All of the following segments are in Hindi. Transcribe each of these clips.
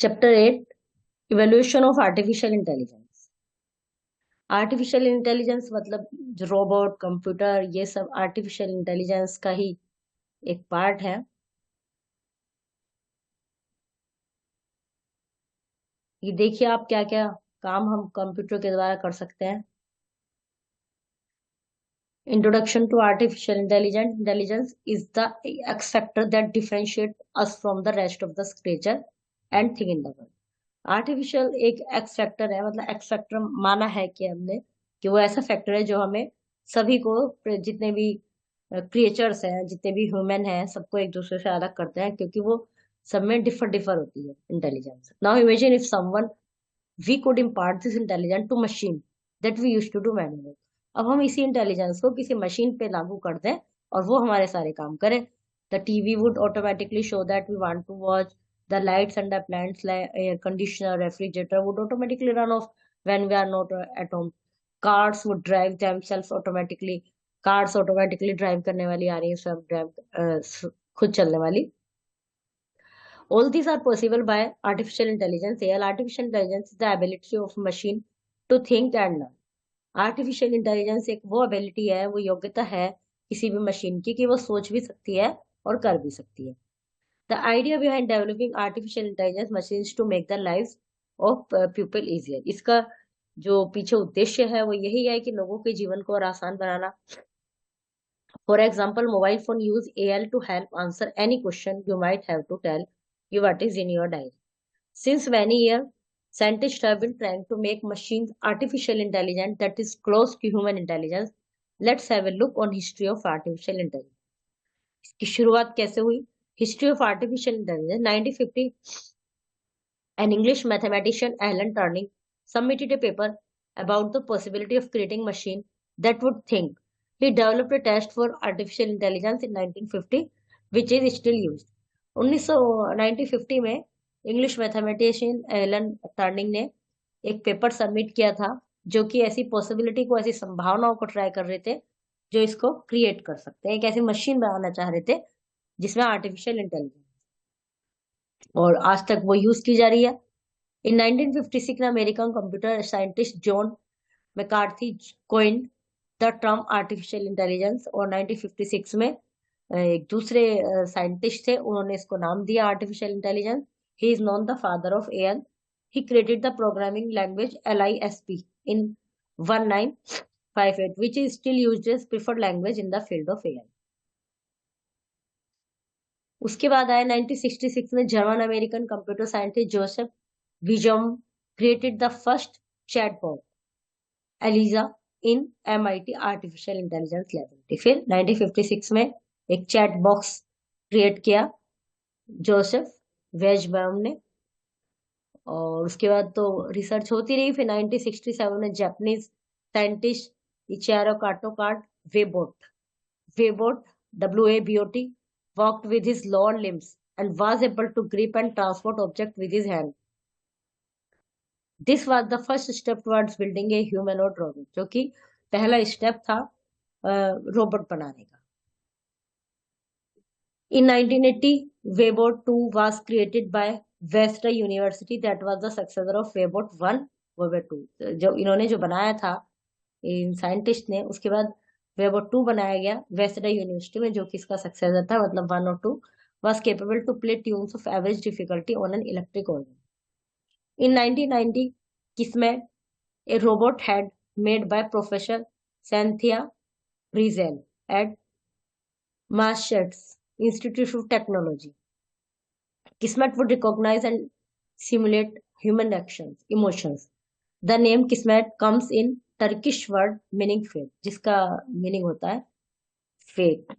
Chapter 8 evolution of artificial intelligence. Artificial intelligence मतलब जो रोबोट कंप्यूटर ये सब आर्टिफिशियल इंटेलिजेंस का ही एक पार्ट है। ये देखिए आप क्या क्या काम हम कंप्यूटर के द्वारा कर सकते हैं। Introduction to artificial intelligence is the X factor that differentiate us from the rest of the creature and thing in the world. Artificial एक एक्स फैक्टर है, मतलब एक्स फैक्टर माना है कि हमने कि वो ऐसा फैक्टर है जो हमें सभी को, जितने भी क्रिएचर्स हैं, जितने भी ह्यूमन हैं, सबको एक दूसरे से अलग करते हैं, क्योंकि वो सब में डिफर डिफर होती है intelligence. Now imagine if someone we could impart this intelligence to machine that we used to do manually. अब हम इसी इंटेलिजेंस को किसी मशीन पे लागू कर दें और वो हमारे सारे काम करे। The TV would automatically show that we want to watch, the lights and appliances like air conditioner, refrigerator would automatically run off when we are not at home. Cars would drive themselves automatically. Cars automatically drive करने वाली आ रही है, सब ड्राइव खुद चलने वाली। All these are possible by artificial intelligence. AL artificial intelligence is the ability of machine to think and learn. Artificial intelligence एक वो एबिलिटी है, वो योग्यता है किसी भी मशीन की कि वो सोच भी सकती है और कर भी सकती है। The idea behind developing artificial intelligence machines to make the lives of people easier. इसका जो पीछे उद्देश्य है वो यही है कि लोगों के जीवन को और आसान बनाना। For example, mobile phone use AI to help answer any question you might have to tell you what is in your diary. Since many years, scientists have been trying to make machines artificial intelligence that is close to human intelligence. Let's have a look on history of artificial intelligence. इसकी शुरुआत कैसे हुई? History of artificial intelligence 1950, an English mathematician, Alan Turing, submitted a paper about the possibility of creating machine that would think. He developed a test for artificial intelligence in 1950, which is still used. 1950 में इंग्लिश मैथमेटिशियन एलन टर्निंग ने एक पेपर सबमिट किया था जो कि ऐसी पॉसिबिलिटी को, ऐसी संभावनाओं को ट्राई कर रहे थे जो इसको क्रिएट कर सकते हैं, एक ऐसी मशीन बनाना चाह रहे थे जिसमें आर्टिफिशियल इंटेलिजेंस, और आज तक वो यूज की जा रही है। In 1956 में American computer scientist John McCarthy coined the term artificial intelligence, और 1956 में एक दूसरे साइंटिस्ट थे, उन्होंने इसको नाम दिया artificial intelligence. He is known the father of AI. He created the programming language LISP in 1958 which is still used as preferred language in the field of AI. उसके बाद आया 1966 में German American computer scientist Joseph Weizenbaum created the first chatbot Eliza in MIT artificial intelligence laboratory. फिर 1956 में एक चैट बॉक्स क्रिएट किया जोसेफ वेजबैम ने, और उसके बाद तो रिसर्च होती रही। फिर 1967 में जापानीज साइंटिस्ट इचिरो काटोकाट Wabot Wabot WABOT walked with his lower limbs and was able to grip and transport object with his hand. This was the first step towards building a humanoid robot, जो कि पहला स्टेप था रोबोट बनाने का। In 1980, Webbot 2 was created by West University that was the successor of Webbot 1, Webbot 2। जो इन्होंने जो बनाया था इन साइंटिस्ट ने, उसके बाद Webbot 2 बनाया गया वेस्ट यूनिवर्सिटी में, जो कि इसका सक्सेसर था, मतलब 1 और 2 was capable to play tunes of average difficulty on an electric organ. In 1990, Kismet, a robot head made by Professor Cynthia Brezel at Massachusetts Institute of Technology. Kismet would recognize and simulate human actions, emotions. The name Kismet comes in Turkish word meaning fate, जिसका मीनिंग होता है fate,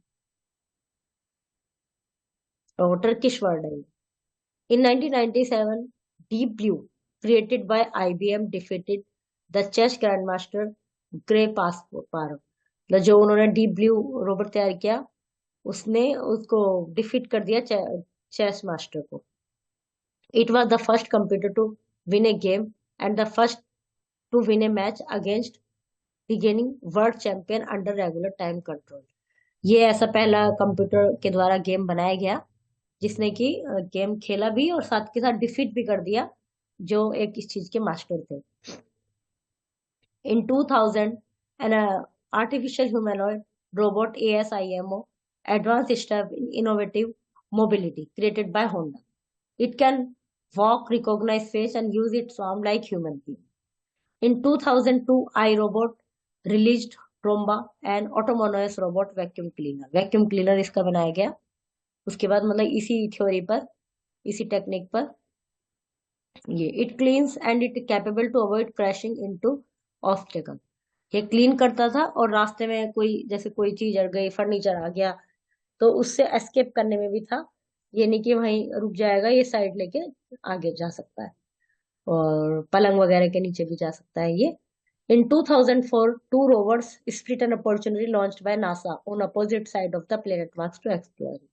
और टर्किश वर्ड है। In 1997, Deep Blue, created by IBM, defeated the chess grandmaster Gray Kasparov। मतलब जो उन्होंने डीप ब्लू रोबोट तैयार किया, उसने उसको डिफीट कर दिया चेस मास्टर को। It was the first computer to win a game and the first to win a match against beginning world champion under regular time control। ये ऐसा पहला कंप्यूटर के द्वारा गेम बनाया गया जिसने कि गेम खेला भी और साथ के साथ डिफीट भी कर दिया जो एक इस चीज के मास्टर थे। In 2000, an artificial humanoid robot ASIMO advanced step in innovative mobility created by Honda. It can walk, recognize face, and use its arm like human being. In 2002, iRobot released Tromba, an autonomous robot vacuum cleaner. Vacuum cleaner इसका बनाया गया। उसके बाद मतलब इसी थ्योरी पर, इसी टेक्निक पर ये it cleans and it capable to avoid crashing into obstacle. ये क्लीन करता था और रास्ते में कोई जैसे कोई चीज अड़ गई, फर्नीचर आ गया, तो उससे एस्केप करने में भी था। ये नहीं कि वहीं रुक जाएगा, ये साइड लेके आगे जा सकता है और पलंग वगैरह के नीचे भी जा सकता है ये। In 2004, two rovers split an opportunity launched by NASA on opposite side of the planet Mars to explore it.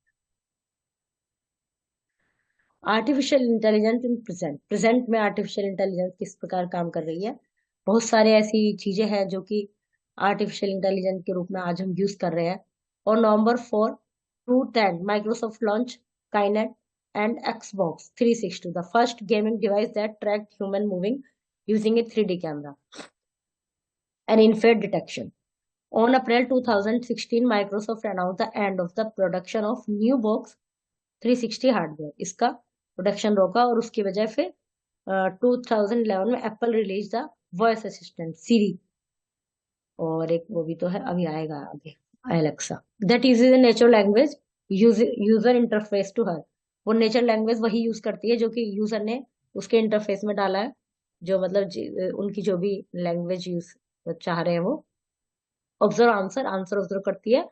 Artificial intelligence in present में आर्टिफिशियल इंटेलिजेंस किस प्रकार काम कर रही है। बहुत सारे ऐसी चीजें हैं जो कि आर्टिफिशियल इंटेलिजेंस के रूप में आज हम यूज कर रहे हैं। और नवंबर 4 2010 Microsoft launch Kinect and Xbox 360, the first gaming device that tracked human moving using a 3D camera and infrared detection. On April 2016, Microsoft announced the end of the production of new box 360 hardware. इसका प्रोडक्शन रोका और उसकी वजह फिर 2011 में Apple release the voice assistant Siri, और एक वो भी तो है अभी आएगा आगे, Alexa, that uses a natural language user interface to her. वो नेचुरल लैंग्वेज वही यूज करती है जो कि यूजर ने उसके इंटरफेस में डाला है, जो मतलब उनकी जो भी लैंग्वेज यूज चाह रहे हैं वो। ऑब्जर्व आंसर ऑब्जर्व करती है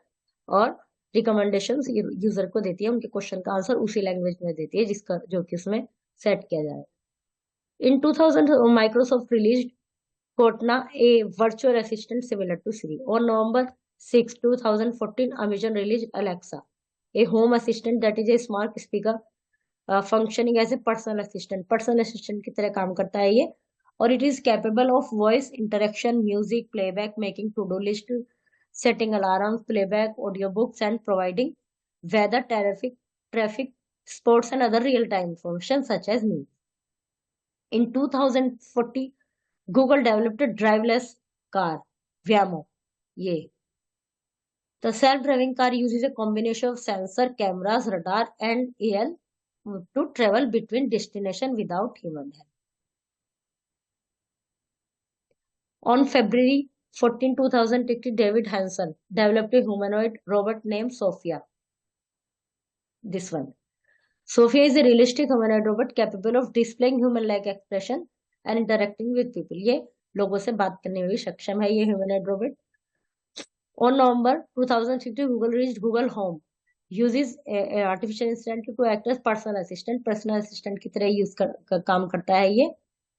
और रिकमेंडेशंस यूजर को देती है, उनके क्वेश्चन का आंसर उसी लैंग्वेज में देती है जिसका जो कि उसमें सेट किया जाए। इन 2000 Microsoft released Cortana, a virtual assistant similar to Siri. और November 6 2014 Amazon release Alexa, a home assistant that is a smart speaker functioning as a personal assistant की तरह काम करता है ये। और it is capable of voice interaction, music playback, making to do list, setting alarms, playback audiobooks, and providing weather, traffic, sports, and other real-time information such as news. In 2040, Google developed a driverless car, Waymo. ये the self-driving car uses a combination of sensor, cameras, radar, and AI to travel between destination without human help. On February 14, 2020, David Hanson developed a humanoid robot named Sophia. This one. Sophia is a realistic humanoid robot capable of displaying human-like expression and interacting with people. ये लोगों से बात करने में भी सक्षम है ये humanoid robot. On November 2016, Google released Google Home. Uses a artificial assistant to act as personal assistant. Personal assistant की तरह यूज काम करता है ये.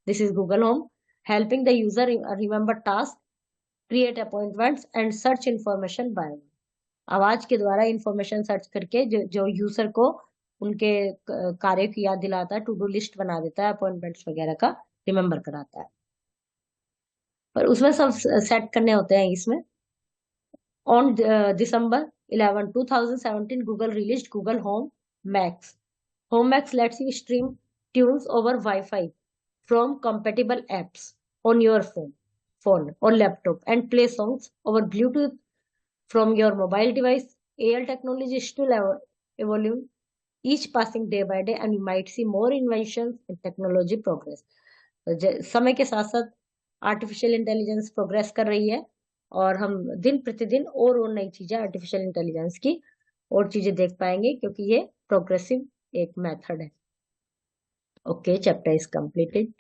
This is Google Home, helping the user remember tasks, create appointments, and search information by आवाज के द्वारा इंफॉर्मेशन सर्च करके जो यूजर को उनके कार्य की याद दिलाता है, टू डू लिस्ट बना देता है, अपॉइंटमेंट्स वगैरह का रिमेम्बर कराता है। पर उसमें सब सेट करने होते हैं इसमें। On December 11, 2017, Google released Google Home Max. Home Max lets you stream tunes over Wi-Fi from compatible apps on your phone or laptop and play songs over Bluetooth from your mobile device. AI technology is still evolving each passing day by day, and you might see more inventions in technology progress. समय के साथ साथ आर्टिफिशियल इंटेलिजेंस प्रोग्रेस कर रही है और हम दिन प्रतिदिन और नई चीजें आर्टिफिशियल इंटेलिजेंस की और चीजें देख पाएंगे क्योंकि ये प्रोग्रेसिव एक मेथड है। Okay, chapter is completed.